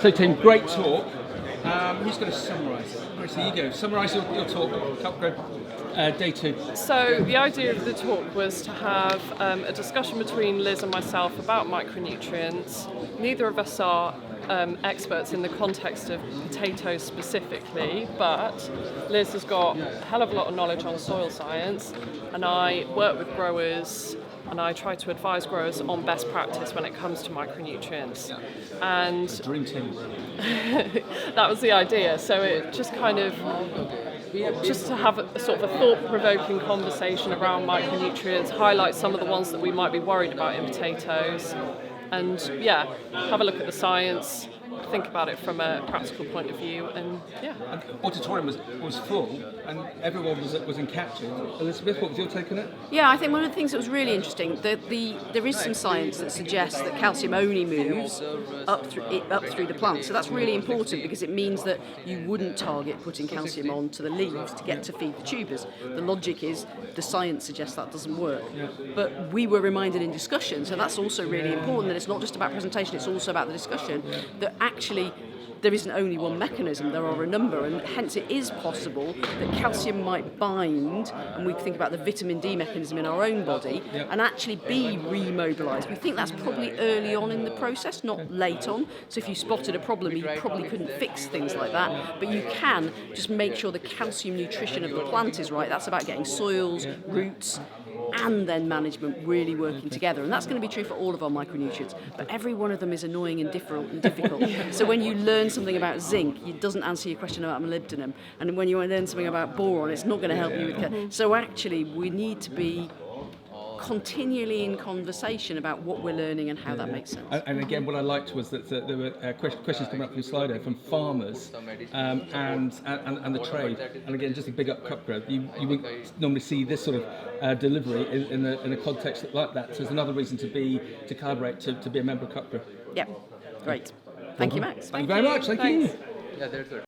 So Tim, great talk. Who's going to summarise it? Gracie, you go. Summarise your talk, CUPGRA Day 2. So the idea of the talk was to have a discussion between Liz and myself about micronutrients. Neither of us are experts in the context of potatoes specifically, but Liz has got a hell of a lot of knowledge on soil science, and I work with growers and I try to advise growers on best practice when it comes to micronutrients. And Dream team. that was the idea. So it just kind of just to have a sort of a thought-provoking conversation around micronutrients, highlight some of the ones that we might be worried about in potatoes, and have a look at the science, think about it from a practical point of view, and And auditorium was full, and everyone was encaptured. Elizabeth, what was your take on it? Yeah, I think one of the things that was really interesting, there is some science that suggests that calcium only moves up through the plant. So that's really important because it means that you wouldn't target putting calcium onto the leaves to get to feed the tubers. The logic is the science suggests that doesn't work. But we were reminded in discussion, so that's also really important, that it's not just about presentation, it's also about the discussion, that actually there isn't only one mechanism, there are a number, and hence it is possible that calcium might bind, and we think about the vitamin D mechanism in our own body, and actually be remobilised. We think that's probably early on in the process, not late on. So if you spotted a problem, you probably couldn't fix things like that, but you can just make sure the calcium nutrition of the plant is right. That's about getting soils, roots, and then management really working together. And that's going to be true for all of our micronutrients. But every one of them is annoying and difficult. So when you learn something about zinc, it doesn't answer your question about molybdenum. And when you learn something about boron, it's not going to help you with... So actually, we need to be continually in conversation about what we're learning and how that makes sense. And again, what I liked was that there were questions coming up from Slido from farmers and the trade. And again, just a big up CUPGRA. You wouldn't normally see this sort of delivery in a context like that. So it's another reason to collaborate, to be a member of CUPGRA. Yeah, great. Thank you, Max. Thank you very much. Thank you.